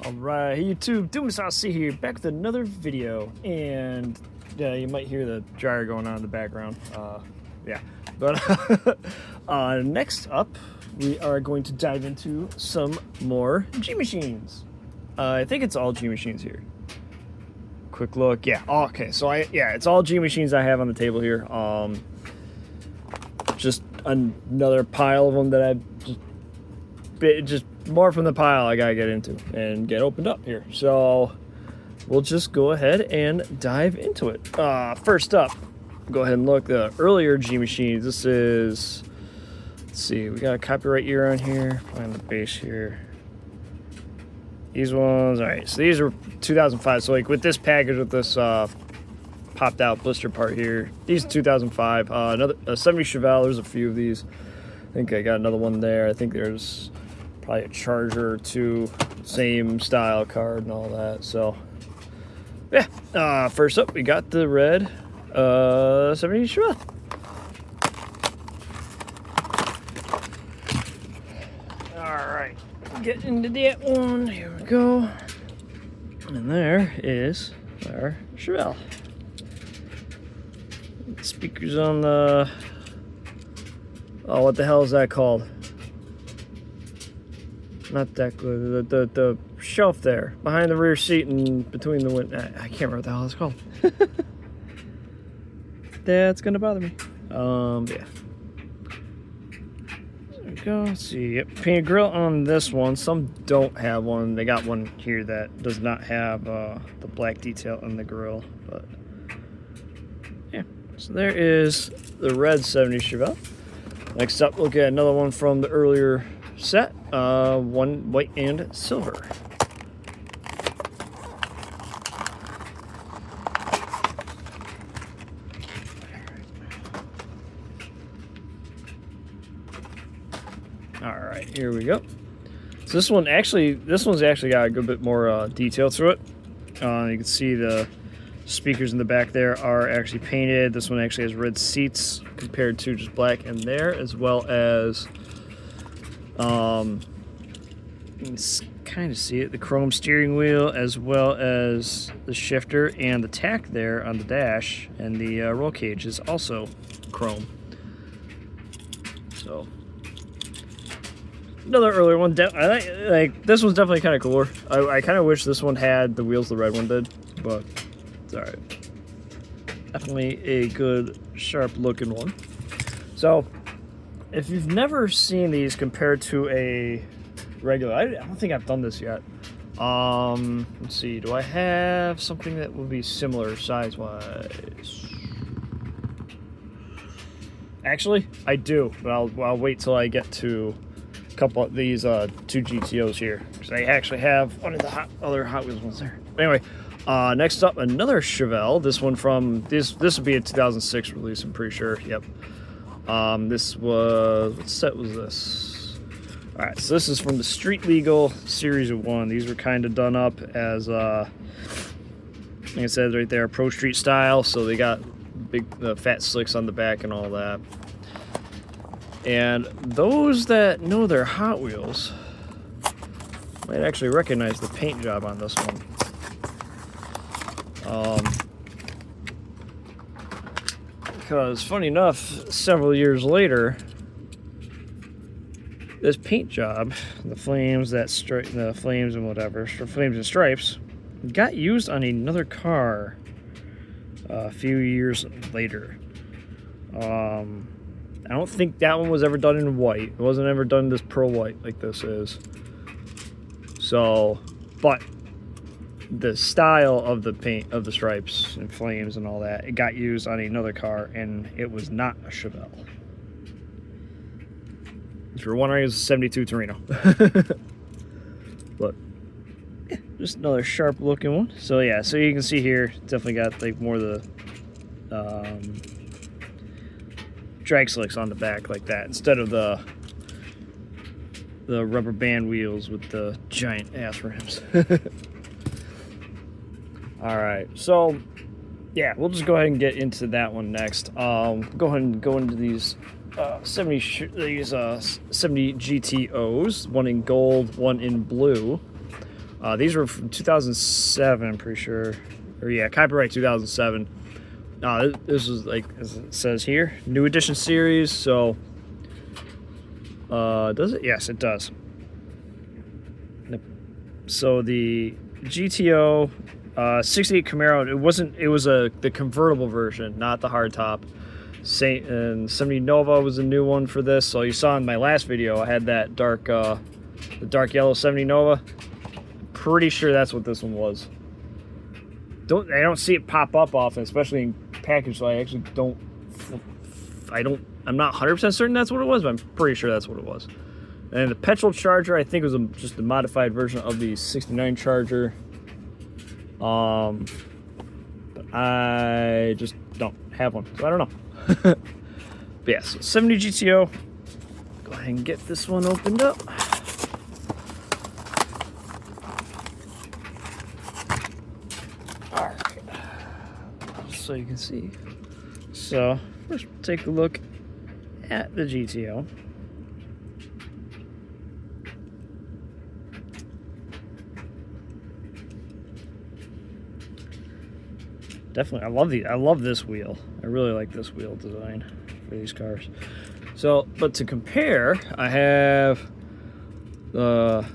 Alright, hey YouTube, Doomasauce here, back with another video, and you might hear the dryer going on in the background, but next up, we are going to dive into some more G-Machines. I think it's all G-Machines here. Quick look, yeah, okay, so it's all G-Machines I have on the table here, just another pile of them that I just more from the pile I gotta get into and get opened up here. So we'll just go ahead and dive into it. First up, go ahead and look the earlier G machines. This is, let's see, we got a copyright year on here. Find the base here. These ones, all right. So these are 2005. So like with this package, with this popped out blister part here, these 2005. Another 70 Chevelle. There's a few of these. I think I got another one there. I think there's probably a Charger or two, same style card and all that. So yeah, first up we got the red 70 Chevelle. All right, get into that one. Here we go. And there is our Chevelle. Speakers on the, oh, what the hell is that called? Not that good. The shelf there behind the rear seat and between the window. I can't remember what the hell it's called. That's gonna bother me. Yeah. There we go. Let's see. Yep. Painted grill on this one. Some don't have one. They got one here that does not have the black detail on the grill. But yeah. So there is the red 70 Chevelle. Next up, look at another one from the earlier set, one white and silver. All right, here we go. So this one's actually got a good bit more detail through it. You can see the speakers in the back there are actually painted. This one actually has red seats compared to just black in there, as well as you can kind of see it, the chrome steering wheel, as well as the shifter and the tack there on the dash, and the roll cage is also chrome. So another earlier one. I like this one's definitely kind of cooler. I kind of wish this one had the wheels the red one did, but it's all right. Definitely a good, sharp looking one. So if you've never seen these compared to a regular, I don't think I've done this yet. Let's see, do I have something that will be similar size-wise? Actually, I do, but I'll wait till I get to a couple of these two GTOs here, because I actually have one of the other Hot Wheels ones there. Anyway, next up, another Chevelle. This one from this would be a 2006 release, I'm pretty sure. Yep. This was, what set was this? All right, so this is from the Street Legal series of 1. These were kind of done up as, like I said right there, Pro Street style. So they got big, fat slicks on the back and all that. And those that know their Hot Wheels might actually recognize the paint job on this one. Because funny enough, several years later, this paint job, the flames, the flames and whatever, flames and stripes, got used on another car a few years later. I don't think that one was ever done in white. It wasn't ever done this pearl white like this is. So, but the style of the paint, of the stripes and flames and all that, it got used on another car, and it was not a Chevelle. If you're wondering, it's a 72 Torino. But yeah, just another sharp looking one. So yeah, so you can see here, definitely got like more of the drag slicks on the back like that, instead of the rubber band wheels with the giant ass rims. All right, so yeah, we'll just go ahead and get into that one next. Go ahead and go into these 70 GTOs, one in gold, one in blue. These were from 2007, I'm pretty sure. Or yeah, copyright 2007. This was like, as it says here, new edition series. So, does it? Yes, it does. So the GTO 68 Camaro, it was the convertible version, not the hardtop. And 70 Nova was a new one for this. So you saw in my last video, I had that the dark yellow 70 Nova. Pretty sure that's what this one was. I don't see it pop up often, especially in package. So I actually I'm not 100% certain that's what it was, but I'm pretty sure that's what it was. And the petrol Charger, I think, was just a modified version of the 69 Charger. But I just don't have one, so I don't know. But yeah, so 70 GTO. Go ahead and get this one opened up. All right, so you can see. So first, we'll take a look at the GTO. Definitely, I love this wheel. I really like this wheel design for these cars. So, but to compare, I have the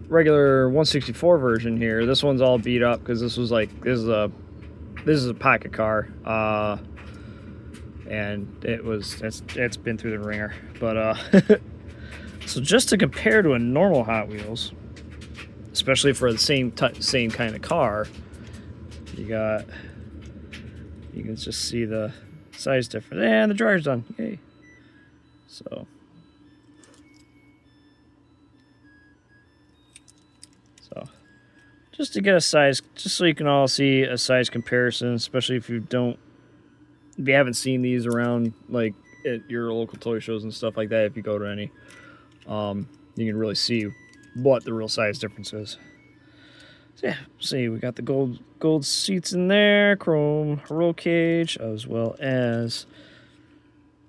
regular 164 version here. This one's all beat up because this is a pocket car, and it's been through the ringer. But so just to compare to a normal Hot Wheels, especially for the same kind of car, you can just see the size difference. And the dryer's done. Yay. So just to get a size, just so you can all see a size comparison, especially if you haven't seen these around like at your local toy shows and stuff like that, if you go to any, you can really see what the real size difference is. So yeah, see, we got the gold seats in there, chrome roll cage, as well as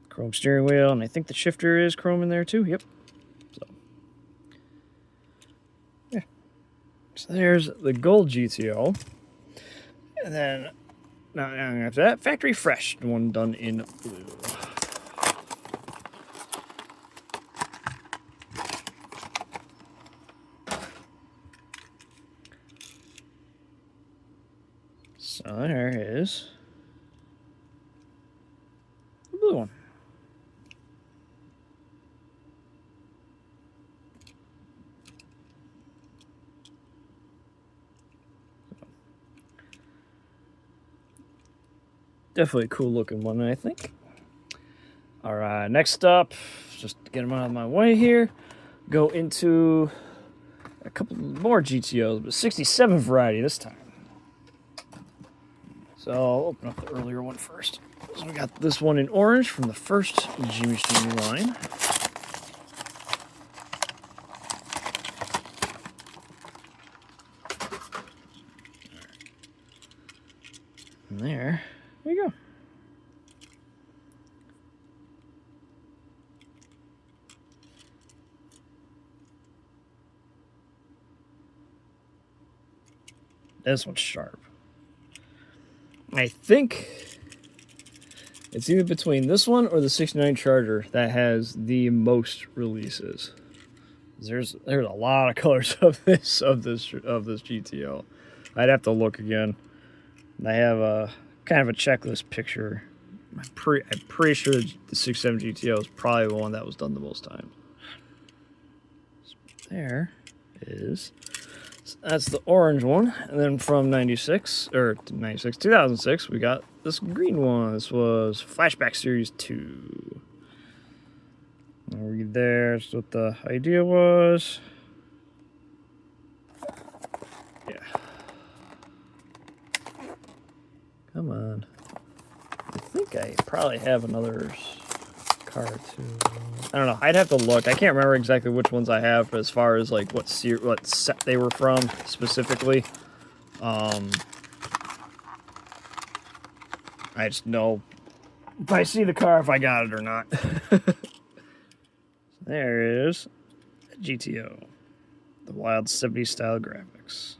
chrome steering wheel, and I think the shifter is chrome in there too. Yep. So yeah, so there's the gold GTO, and then now after that, factory fresh, the one done in blue. So there is the blue one. Definitely a cool looking one, I think. All right, next up, just to get them out of my way here, go into a couple more GTOs, but 67 variety this time. So I'll open up the earlier one first. So we got this one in orange from the first G-Machine line. And there you go. This one's sharp. I think it's either between this one or the 69 Charger that has the most releases. There's a lot of colors of this GTO. I'd have to look again. I have a kind of a checklist picture. I'm pretty sure the 67 GTO is probably the one that was done the most times. So there is. That's the orange one, and then from 2006, we got this green one. This was Flashback Series 2. I'll read there. That's what the idea was. Yeah. Come on. I think I probably have another car too. I don't know. I'd have to look. I can't remember exactly which ones I have, but as far as like what set they were from specifically, I just know if I see the car if I got it or not. There is a GTO, The wild 70s style graphics.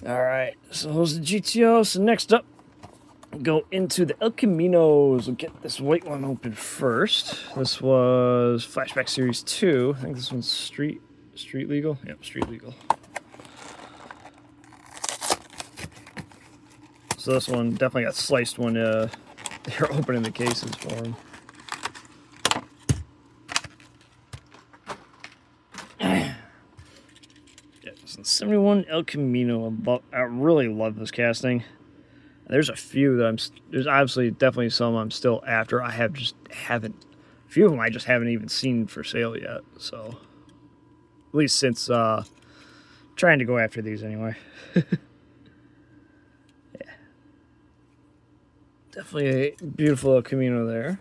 Alright, so those are the GTO. So next up, go into the El Caminos. We'll get this white one open first. This was Flashback Series 2. I think this one's Street Legal? Yep, Street Legal. So this one definitely got sliced when they were opening the cases for him. Yeah, so 71 El Camino. I really love this casting. There's a few that there's obviously definitely some I'm still after. I haven't, a few of them I just haven't even seen for sale yet. So, at least since trying to go after these anyway. Yeah. Definitely a beautiful El Camino there.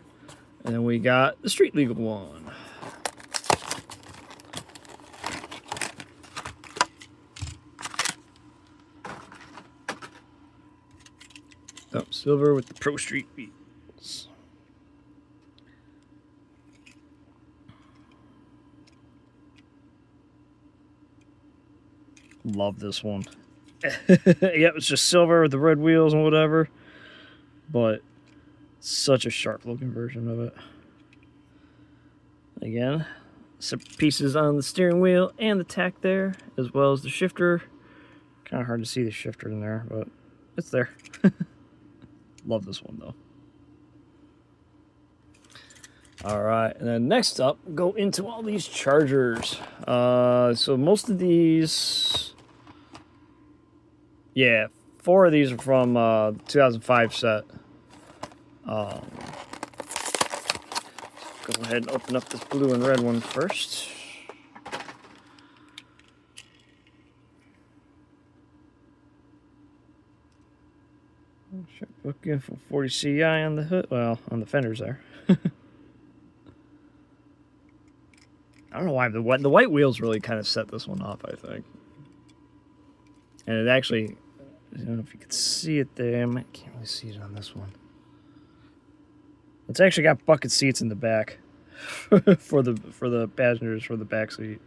And then we got the Street Legal one. Silver with the Pro Street wheels. Love this one. Yep, it's just silver with the red wheels and whatever. But such a sharp looking version of it. Again, some pieces on the steering wheel and the tack there, as well as the shifter. Kind of hard to see the shifter in there, but it's there. Love this one though. All right, and then next up, go into all these chargers. So most of these, yeah, 4 of these are from 2005 set. Go ahead and open up this blue and red one first. Looking for 40 CI on the hood, well, on the fenders there. I don't know why the white wheels really kind of set this one off, I think. And it actually, I don't know if you can see it there. I can't really see it on this one. It's actually got bucket seats in the back for the passengers for the back seat.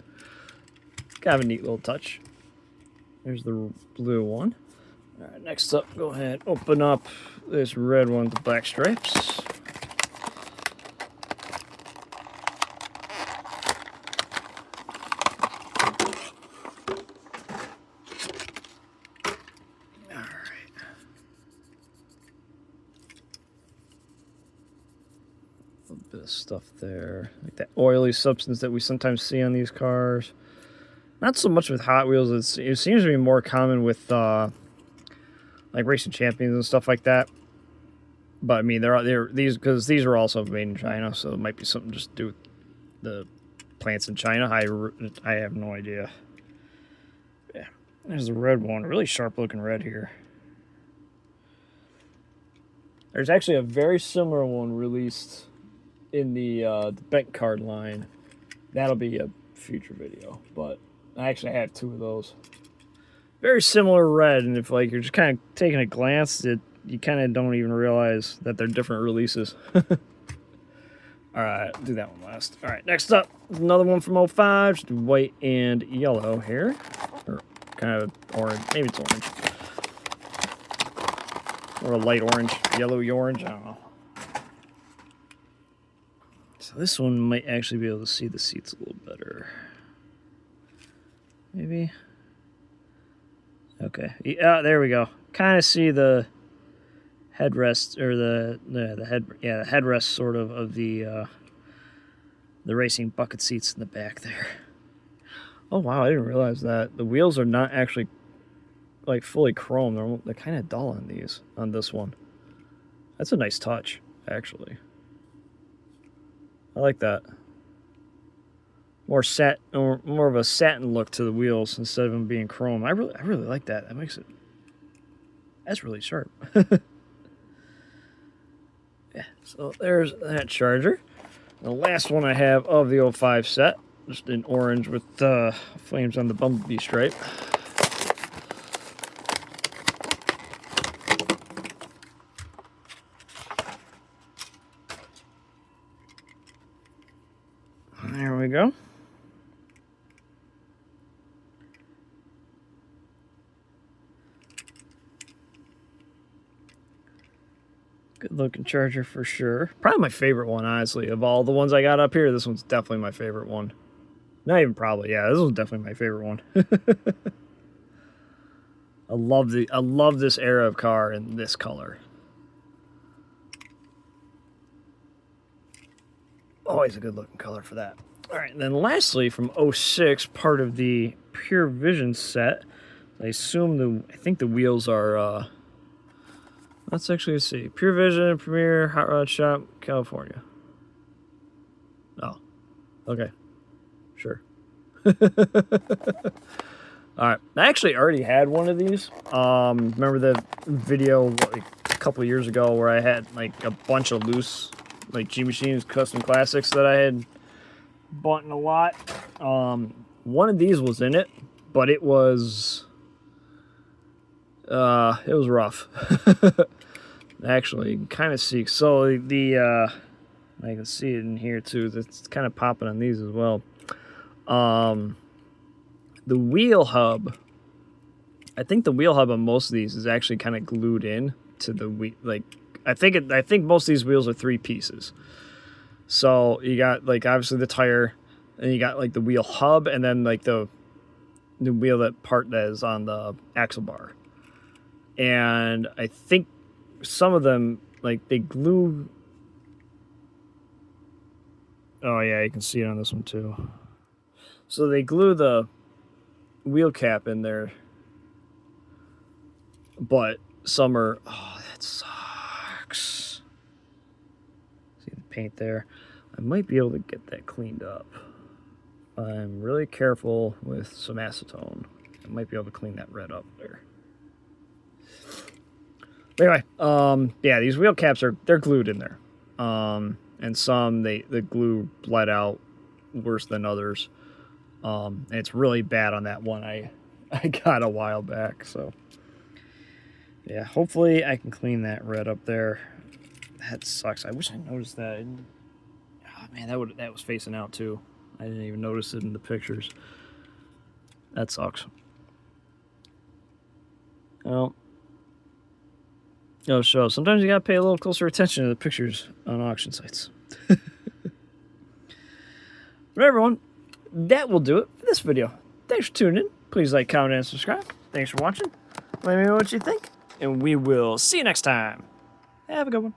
Kind of a neat little touch. There's the blue one. All right, next up, go ahead, open up this red one with the black stripes. All right. A little bit of stuff there, like that oily substance that we sometimes see on these cars. Not so much with Hot Wheels. It seems to be more common with like Racing Champions and stuff like that. But I mean, these are also made in China, so it might be something just to do with the plants in China. I have no idea. Yeah, there's the red one, really sharp looking red here. There's actually a very similar one released in the bent card line. That'll be a future video, but I actually have 2 of those. Very similar red, and if like you're just kind of taking a glance, you kind of don't even realize that they're different releases. All right, do that one last. All right, next up, another one from 05, just white and yellow here, or kind of orange. Maybe it's orange, or a light orange, yellowy orange. I don't know. So this one might actually be able to see the seats a little better. Maybe. Okay. Yeah, there we go. Kind of see the headrest, or the headrest sort of the racing bucket seats in the back there. Oh wow, I didn't realize that the wheels are not actually like fully chrome. They're kind of dull on this one. That's a nice touch, actually. I like that. More of a satin look to the wheels instead of them being chrome. I really like that. That's really sharp. Yeah, so there's that charger. The last one I have of the 05 set, just in orange with flames on the bumblebee stripe. There we go. Good looking charger for sure. Probably my favorite one, honestly. Of all the ones I got up here, this one's definitely my favorite one. Not even probably, yeah, this one's definitely my favorite one. I love this era of car in this color. Always a good looking color for that. All right, and then lastly, from 06, part of the Pure Vision set, I think the wheels are, let's actually see. Pure Vision, Premier, Hot Rod Shop, California. Oh, okay, sure. All right, I actually already had one of these. Remember the video like a couple years ago where I had like a bunch of loose like G Machines custom classics that I had bought in a lot. One of these was in it, but it was rough. Actually, you can kind of see. So I can see it in here too. It's kind of popping on these as well. The wheel hub, I think the wheel hub on most of these is actually kind of glued in to the wheel. Like, I think most of these wheels are 3 pieces. So you got like obviously the tire, and you got like the wheel hub, and then like the wheel that is on the axle bar. And I think some of them like they glue. Oh yeah, you can see it on this one too. So they glue the wheel cap in there, but some are, oh, that sucks. See the paint there? I might be able to get that cleaned up. I'm really careful with some acetone. I might be able to clean that red up there. But anyway, yeah, these wheel caps they're glued in there. And some the glue bled out worse than others. And it's really bad on that one I got a while back. So yeah, hopefully I can clean that red up there. That sucks. I wish I noticed that. Oh man, that was facing out too. I didn't even notice it in the pictures. That sucks. Well, no, so sometimes you gotta pay a little closer attention to the pictures on auction sites. But everyone, that will do it for this video. Thanks for tuning in. Please like, comment, and subscribe. Thanks for watching. Let me know what you think, and we will see you next time. Have a good one.